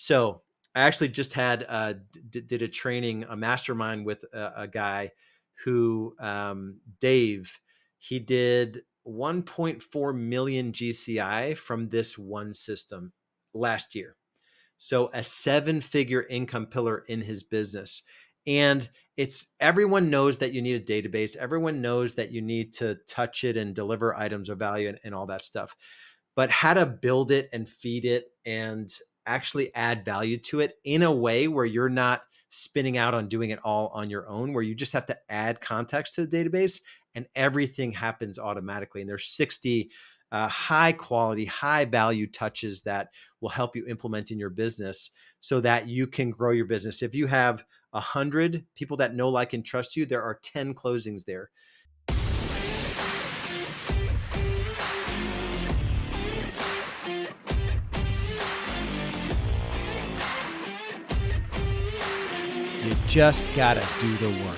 So I actually just had did a training, a mastermind with a guy who Dave. He did 1.4 million GCI from this one system last year. So a seven-figure income pillar in his business. And it's everyone knows that you need a database. Everyone knows that you need to touch it and deliver items of value and all that stuff. But how to build it and feed it and actually add value to it in a way where you're not spinning out on doing it all on your own, where you just have to add context to the database and everything happens automatically. And there's 60 high quality, high value touches that will help you implement in your business so that you can grow your business. If you have 100 people that know, like, and trust you, there are 10 closings there. You just gotta do the work.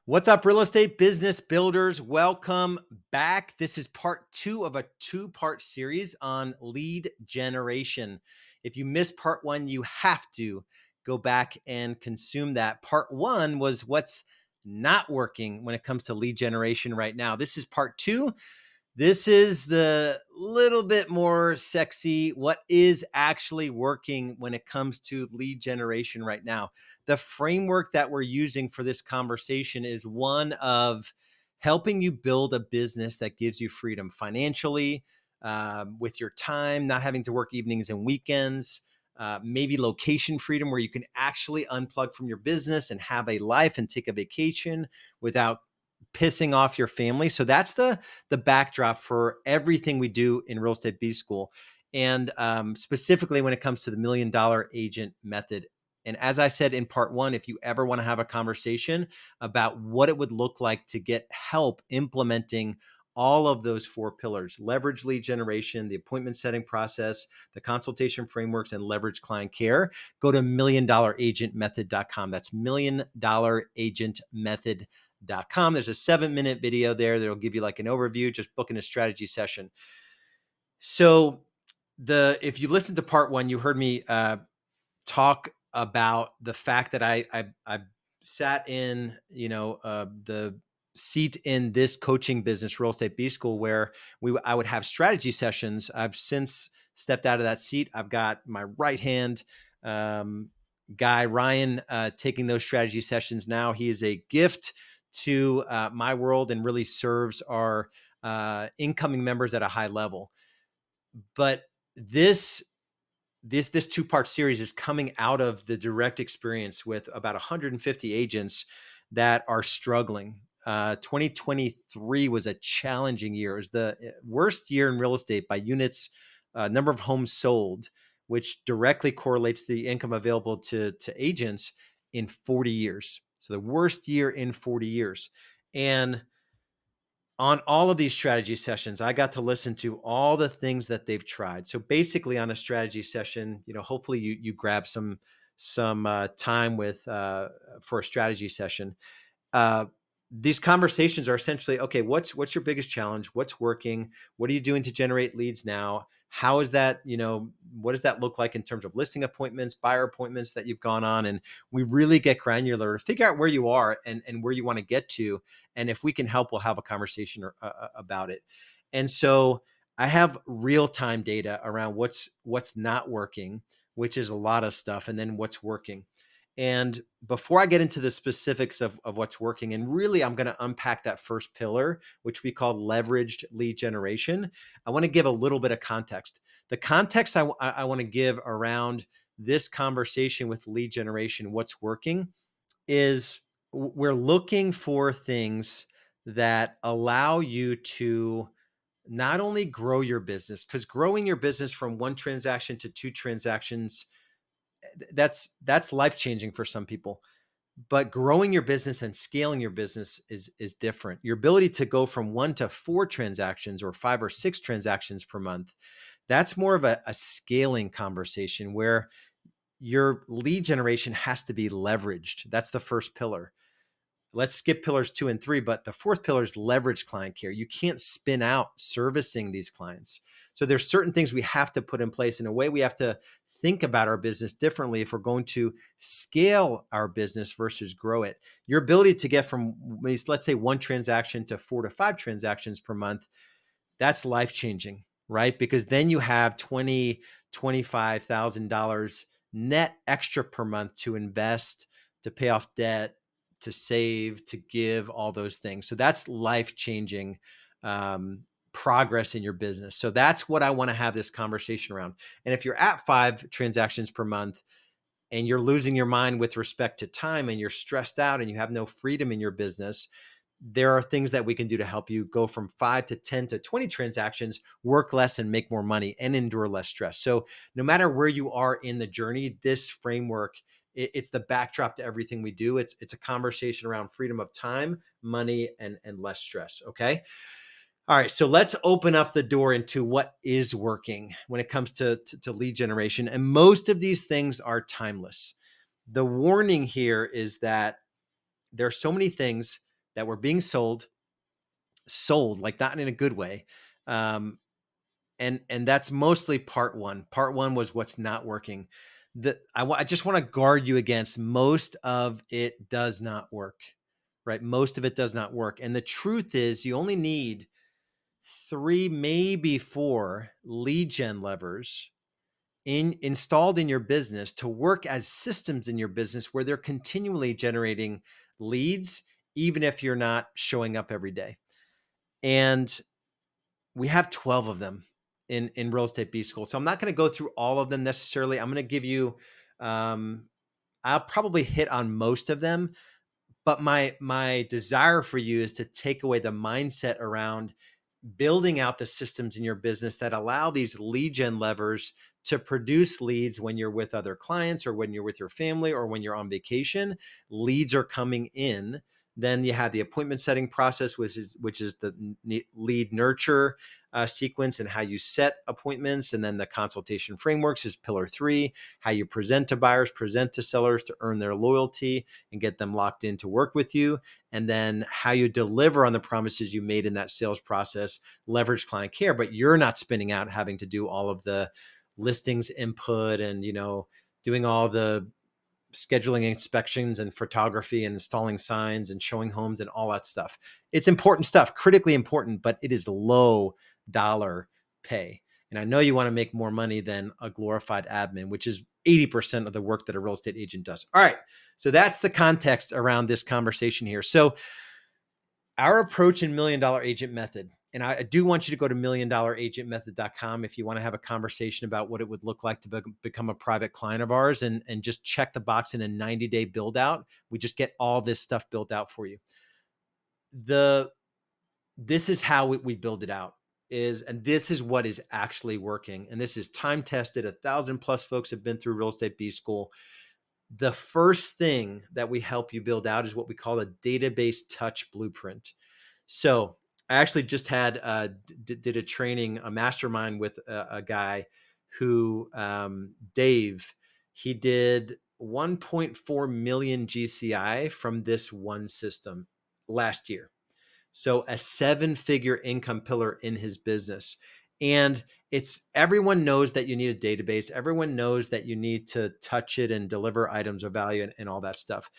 What's up, real estate business builders? Welcome back. This is part two of a two-part series on lead generation. If you missed part one, you have to go back and consume that. Part one was what's not working when it comes to lead generation right now. This is part two. This is the little bit more sexy, what is actually working when it comes to lead generation right now. The framework that we're using for this conversation is one of helping you build a business that gives you freedom financially, with your time, not having to work evenings and weekends, maybe location freedom where you can actually unplug from your business and have a life and take a vacation without pissing off your family. So that's the backdrop for everything we do in Real Estate B School, and specifically when it comes to the $1 Million Agent method. And as I said in part one, if you ever want to have a conversation about what it would look like to get help implementing all of those four pillars: leverage lead generation, the appointment setting process, the consultation frameworks, and leverage client care, go to $1,000,000agentmethod.com. That's $1,000,000agentmethod.com. There's a 7-minute video there that'll give you like an overview, just booking a strategy session. So if you listen to part one, you heard me talk about the fact that I sat in, the seat in this coaching business, Real Estate B School, where I would have strategy sessions. I've since stepped out of that seat. I've got my right hand guy, Ryan, taking those strategy sessions now. He is a gift to my world and really serves our incoming members at a high level. But this two-part series is coming out of the direct experience with about 150 agents that are struggling. 2023 was a challenging year. It was the worst year in real estate by units, number of homes sold, which directly correlates to the income available to agents in 40 years. So the worst year in 40 years. And on all of these strategy sessions, I got to listen to all the things that they've tried. So basically, on a strategy session, hopefully you grab some time with for a strategy session. Uh, these conversations are essentially, okay, what's your biggest challenge? What's working? What are you doing to generate leads now? How is that, what does that look like in terms of listing appointments, buyer appointments that you've gone on? And we really get granular to figure out where you are and where you want to get to. And if we can help, we'll have a conversation about it. And so I have real-time data around what's not working, which is a lot of stuff, and then what's working. And before I get into the specifics of what's working, and really I'm going to unpack that first pillar, which we call leveraged lead generation, I want to give a little bit of context. The context I want to give around this conversation with lead generation, what's working, is we're looking for things that allow you to not only grow your business, because growing your business from one transaction to two transactions, that's life-changing for some people. But growing your business and scaling your business is different. Your ability to go from 1 to 4 transactions or 5 or 6 transactions per month, that's more of a scaling conversation where your lead generation has to be leveraged. That's the first pillar. let's skip pillars 2 and 3, but the fourth pillar is leverage client care. You can't spin out servicing these clients. So there's certain things we have to put in place. In a way, we have to think about our business differently if we're going to scale our business versus grow it. Your ability to get from, let's say, one transaction to 4 to 5 transactions per month, that's life changing, right? Because then you have $20,000, $25,000 net extra per month to invest, to pay off debt, to save, to give, all those things. So that's life changing progress in your business. So that's what I want to have this conversation around. And if you're at 5 transactions per month and you're losing your mind with respect to time and you're stressed out and you have no freedom in your business, there are things that we can do to help you go from 5 to 10 to 20 transactions, work less and make more money and endure less stress. So no matter where you are in the journey, this framework, it's the backdrop to everything we do. It's a conversation around freedom of time, money, and less stress. Okay. All right, so let's open up the door into what is working when it comes to lead generation. And most of these things are timeless. The warning here is that there are so many things that were being sold like not in a good way. Um, and that's mostly part one. Part one was what's not working. I just want to guard you against most of it does not work, right? Most of it does not work. And the truth is you only need 3, maybe 4 lead gen levers installed in your business to work as systems in your business where they're continually generating leads, even if you're not showing up every day. And we have 12 of them in Real Estate B School. So I'm not going to go through all of them necessarily. I'm going to give you, I'll probably hit on most of them, but my desire for you is to take away the mindset around building out the systems in your business that allow these lead gen levers to produce leads when you're with other clients or when you're with your family or when you're on vacation. Leads are coming in. Then you have the appointment setting process, which is the lead nurture sequence and how you set appointments. And then the consultation frameworks is pillar 3, how you present to buyers, present to sellers to earn their loyalty and get them locked in to work with you. And then how you deliver on the promises you made in that sales process, leverage client care, but you're not spinning out having to do all of the listings input and, doing all the scheduling inspections and photography and installing signs and showing homes and all that stuff. It's important stuff, critically important, but it is low dollar pay. And I know you want to make more money than a glorified admin, which is 80% of the work that a real estate agent does. All right. So that's the context around this conversation here. So our approach in Million Dollar Agent Method, and I do want you to go to milliondollaragentmethod.com if you want to have a conversation about what it would look like to become a private client of ours and just check the box in a 90-day build out. We just get all this stuff built out for you. This is how we build it out and this is what is actually working. And this is time tested. 1,000 plus folks have been through Real Estate B School. The first thing that we help you build out is what we call a database touch blueprint. So I actually just had did a training, a mastermind with a guy who, Dave, he did 1.4 million GCI from this one system last year. So a 7-figure income pillar in his business. And everyone knows that you need a database. Everyone knows that you need to touch it and deliver items of value and all that stuff.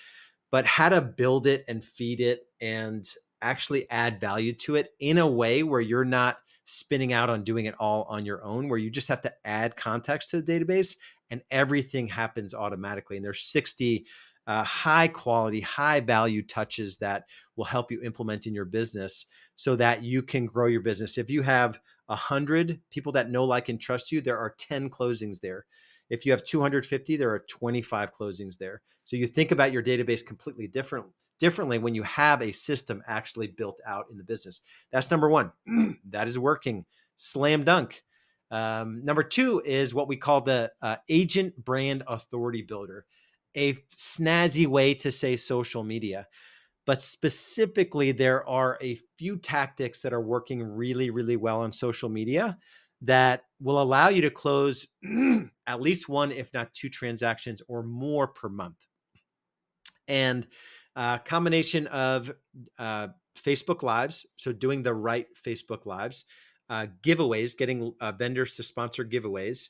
But how to build it and feed it and actually add value to it in a way where you're not spinning out on doing it all on your own, where you just have to add context to the database and everything happens automatically. And there's 60 high quality, high value touches that will help you implement in your business so that you can grow your business. If you have 100 people that know, like, and trust you, there are 10 closings there. If you have 250, there are 25 closings there. So you think about your database completely differently when you have a system actually built out in the business. That's number one. That is working. Slam dunk. Number 2 is what we call the agent brand authority builder, a snazzy way to say social media. But specifically, there are a few tactics that are working really, really well on social media that will allow you to close at least 1, if not 2 transactions or more per month. And Combination of Facebook Lives, so doing the right Facebook Lives, giveaways, getting vendors to sponsor giveaways,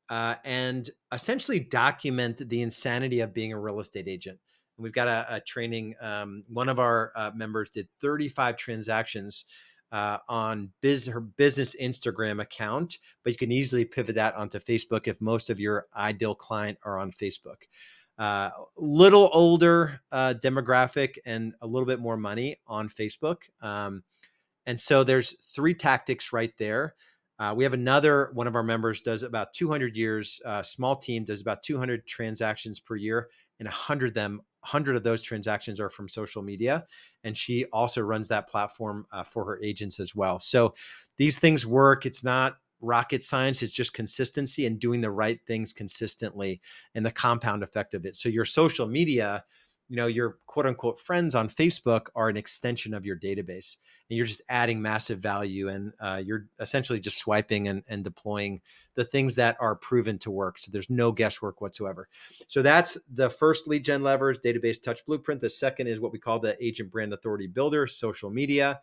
and essentially document the insanity of being a real estate agent. And we've got a training. One of our members did 35 transactions on her business Instagram account, but you can easily pivot that onto Facebook if most of your ideal client are on Facebook. Little older demographic and a little bit more money on Facebook. And so there's three tactics right there. We have another one of our members does about 200 years, small team does about 200 transactions per year, and 100 of those transactions are from social media. And she also runs that platform for her agents as well. So these things work. It's not rocket science. It's just consistency and doing the right things consistently and the compound effect of it. So your social media, your quote unquote friends on Facebook are an extension of your database, and you're just adding massive value, and you're essentially just swiping and deploying the things that are proven to work. So there's no guesswork whatsoever. So that's the first lead gen levers, database touch blueprint. The second is what we call the agent brand authority builder, social media.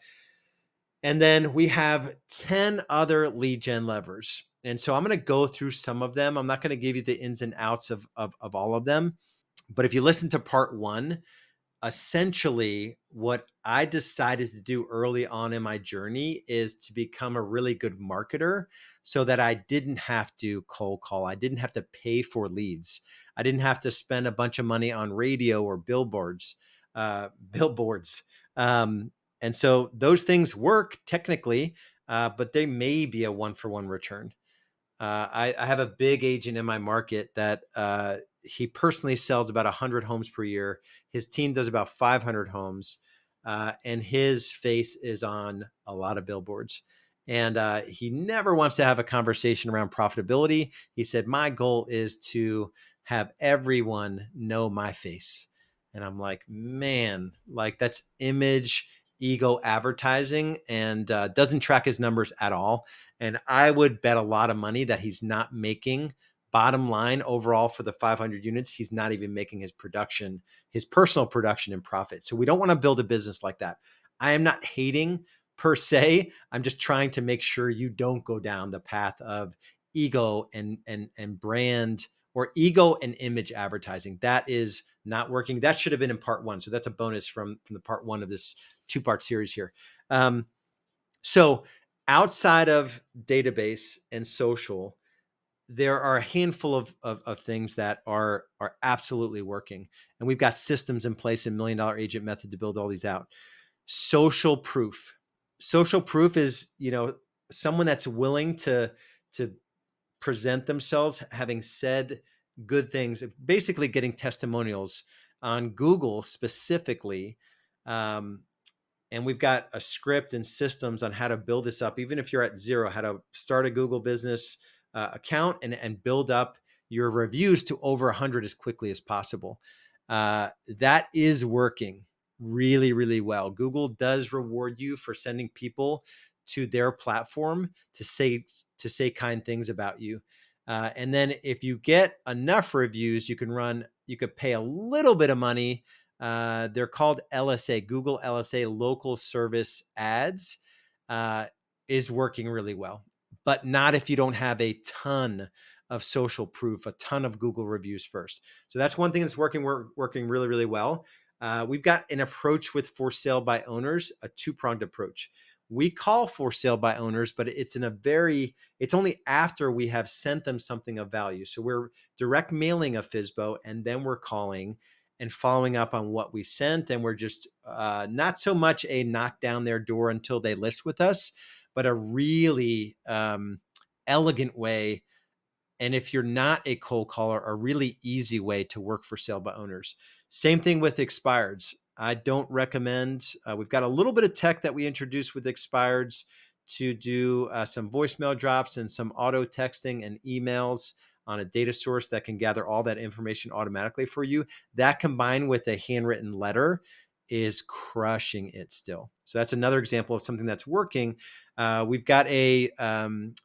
And then we have 10 other lead gen levers. And so I'm going to go through some of them. I'm not going to give you the ins and outs of all of them. But if you listen to part one, essentially what I decided to do early on in my journey is to become a really good marketer so that I didn't have to cold call. I didn't have to pay for leads. I didn't have to spend a bunch of money on radio or billboards. And so those things work technically, but they may be a one-for-one return. I have a big agent in my market that he personally sells about 100 homes per year. His team does about 500 homes, and his face is on a lot of billboards. And he never wants to have a conversation around profitability. He said, my goal is to have everyone know my face. And I'm like, man, like that's image ego advertising, and doesn't track his numbers at all. And I would bet a lot of money that he's not making bottom line overall for the 500 units. He's not even making his production, his personal production and profit. So we don't want to build a business like that. I am not hating per se. I'm just trying to make sure you don't go down the path of ego and brand, or ego and image advertising. That is not working. That should have been in part one. So that's a bonus from the part one of this 2-part series here. So outside of database and social, there are a handful of things that are absolutely working. And we've got systems in place in Million Dollar Agent Method to build all these out. Social proof. Social proof is, someone that's willing to present themselves having said good things, basically getting testimonials on Google specifically. And we've got a script and systems on how to build this up, even if you're at zero, how to start a Google business account and build up your reviews to over 100 as quickly as possible. That is working really, really well. Google does reward you for sending people to their platform to say kind things about you. And then if you get enough reviews, you could pay a little bit of money. They're called LSA, Google LSA, local service ads, is working really well, but not if you don't have a ton of social proof, a ton of Google reviews first. So that's one thing that's working really, really well. We've got an approach with for sale by owners, a two-pronged approach. We call for sale by owners, but it's only after we have sent them something of value. So we're direct mailing a FSBO, and then we're calling and following up on what we sent. And we're just not so much a knock down their door until they list with us, but a really elegant way. And if you're not a cold caller, a really easy way to work for sale by owners. Same thing with expireds. I don't recommend, we've got a little bit of tech that we introduced with expireds to do some voicemail drops and some auto texting and emails on a data source that can gather all that information automatically for you. That combined with a handwritten letter is crushing it still. So that's another example of something that's working. We've got a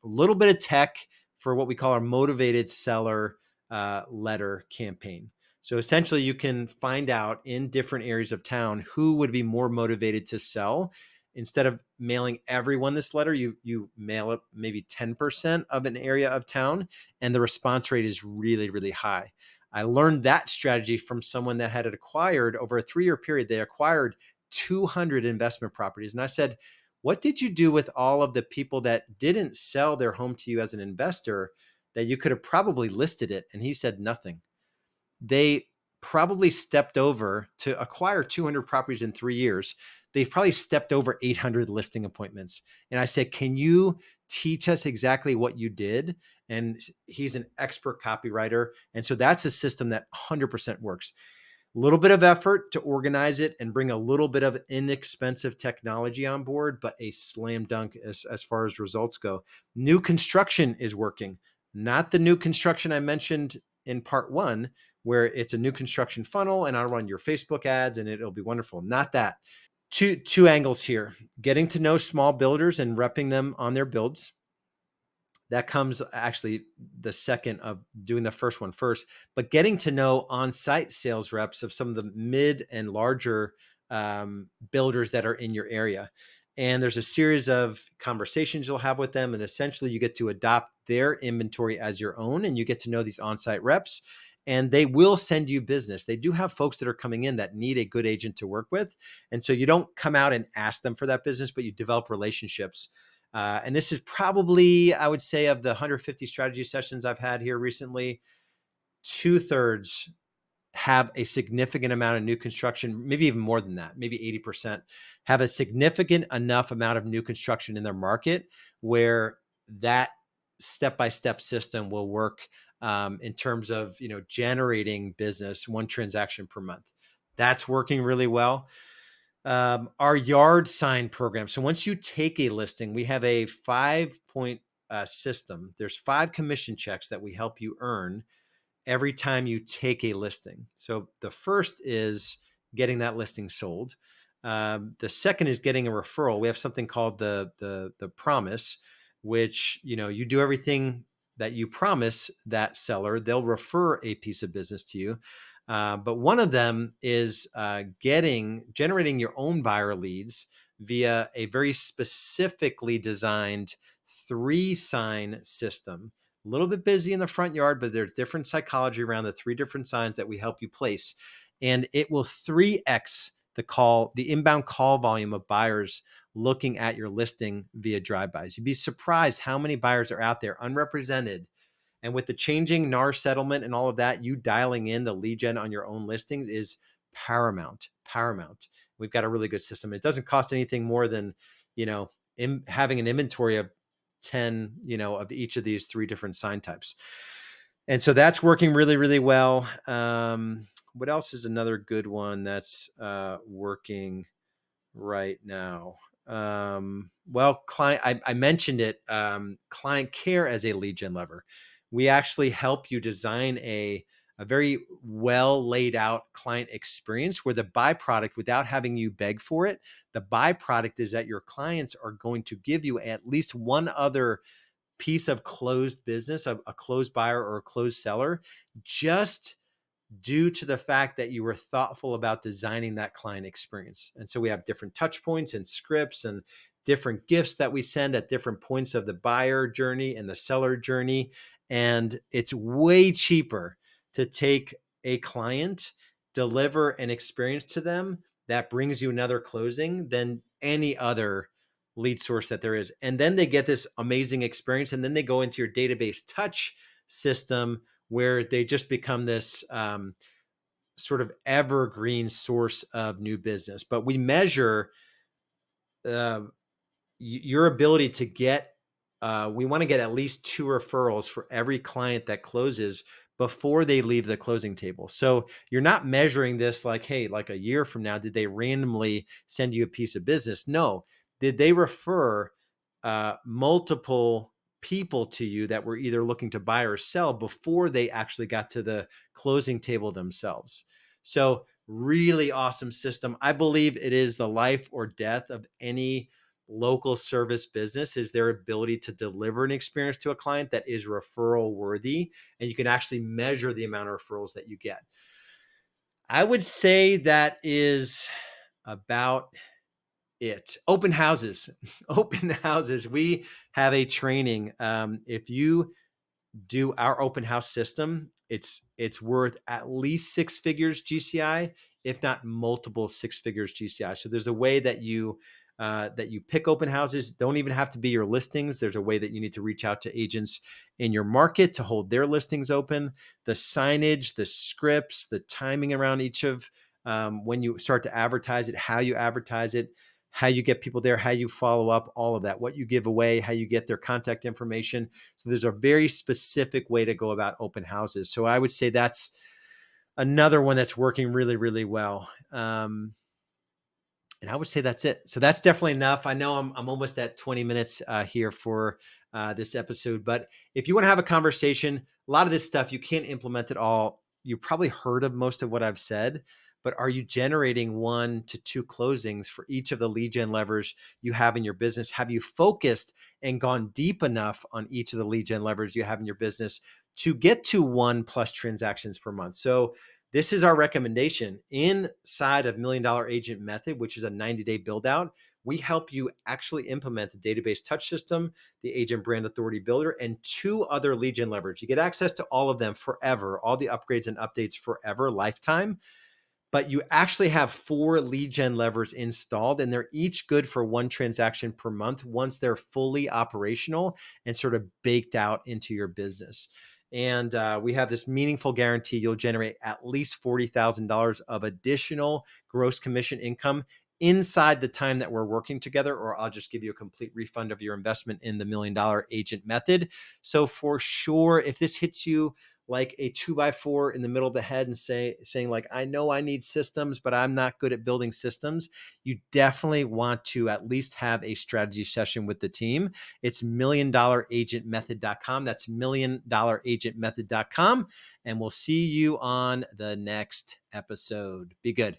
little bit of tech for what we call our motivated seller letter campaign. So essentially, you can find out in different areas of town who would be more motivated to sell. Instead of mailing everyone this letter, you mail it maybe 10% of an area of town, and the response rate is really, really high. I learned that strategy from someone that had acquired over a 3-year period. They acquired 200 investment properties. And I said, what did you do with all of the people that didn't sell their home to you as an investor that you could have probably listed it? And he said, nothing. They probably stepped over to acquire 200 properties in 3 years. They've probably stepped over 800 listing appointments. And I said, can you teach us exactly what you did? And he's an expert copywriter. And so that's a system that 100% works. A little bit of effort to organize it and bring a little bit of inexpensive technology on board, but a slam dunk as far as results go. New construction is working, not the new construction I mentioned in part one, where it's a new construction funnel and I'll run your Facebook ads and it'll be wonderful. Not that. Two angles here: getting to know small builders and repping them on their builds. That comes actually the second of doing the first one first, but getting to know on-site sales reps of some of the mid and larger builders that are in your area. And there's a series of conversations you'll have with them. And essentially you get to adopt their inventory as your own, and you get to know these on-site reps, and they will send you business. They do have folks that are coming in that need a good agent to work with. And so you don't come out and ask them for that business, but you develop relationships. And this is probably, I would say, of the 150 strategy sessions I've had here recently, 2/3 have a significant amount of new construction, maybe even more than that, maybe 80% have a significant enough amount of new construction in their market where that step-by-step system will work in terms of generating business, one transaction per month. That's working really well. Our yard sign program. So once you take a listing, we have a 5-point system. There's 5 commission checks that we help you earn every time you take a listing. So the first is getting that listing sold. The second is getting a referral. We have something called the promise, which you do everything that you promise that seller. They'll refer a piece of business to you. But one of them is generating your own buyer leads via a very specifically designed 3-sign system. A little bit busy in the front yard, but there's different psychology around the 3 different signs that we help you place. And it will 3x the inbound call volume of buyers looking at your listing via drive-bys. You'd be surprised how many buyers are out there unrepresented. And with the changing NAR settlement and all of that, you dialing in the lead gen on your own listings is paramount. We've got a really good system. It doesn't cost anything more than, having an inventory of 10, of each of these 3 different sign types. And so that's working really, really well. What else is another good one that's working right now? Well, I mentioned it, client care as a lead gen lever. We actually help you design a very well laid out client experience where the byproduct, without having you beg for it, the byproduct is that your clients are going to give you at least one other piece of closed business, a closed buyer or a closed seller, just due to the fact that you were thoughtful about designing that client experience. And so we have different touch points and scripts and different gifts that we send at different points of the buyer journey and the seller journey. And it's way cheaper to take a client, deliver an experience to them that brings you another closing than any other lead source that there is. And then they get this amazing experience, and then they go into your database touch system where they just become this sort of evergreen source of new business. But we measure uh, your ability to get, we want to get at least 2 referrals for every client that closes before they leave the closing table. So you're not measuring this like, hey, like a year from now, did they randomly send you a piece of business? No. Did they refer multiple people to you that were either looking to buy or sell before they actually got to the closing table themselves? So really awesome system. I believe it is the life or death of any local service business, is their ability to deliver an experience to a client that is referral worthy, and you can actually measure the amount of referrals that you get. I would say that is about it. Open houses. Open houses. We have a training. If you do our open house system, it's worth at least six figures GCI, if not multiple six figures GCI. So there's a way that you pick open houses. Don't even have to be your listings. There's a way that you need to reach out to agents in your market to hold their listings open. The signage, the scripts, the timing around each of when you start to advertise it, how you advertise it, how you get people there, how you follow up, all of that, what you give away, how you get their contact information. So there's a very specific way to go about open houses. So I would say that's another one that's working really, really well. And I would say that's it. So that's definitely enough. I know I'm almost at 20 minutes here for this episode, but if you want to have a conversation, a lot of this stuff you can't implement it all. You probably heard of most of what I've said, but are you generating 1 to 2 closings for each of the lead gen levers you have in your business? Have you focused and gone deep enough on each of the lead gen levers you have in your business to get to 1+ transactions per month? So this is our recommendation inside of Million Dollar Agent Method, which is a 90-day build out. We help you actually implement the database touch system, the agent brand authority builder, and 2 other lead gen levers. You get access to all of them forever, all the upgrades and updates forever, lifetime. But you actually have 4 lead gen levers installed, and they're each good for 1 transaction per month once they're fully operational and sort of baked out into your business. And we have this meaningful guarantee you'll generate at least $40,000 of additional gross commission income inside the time that we're working together, or I'll just give you a complete refund of your investment in the Million Dollar Agent Method. So for sure, if this hits you like a 2x4 in the middle of the head and saying like, I know I need systems, but I'm not good at building systems, you definitely want to at least have a strategy session with the team. It's $1,000,000agentmethod.com. That's $1,000,000agentmethod.com. And we'll see you on the next episode. Be good.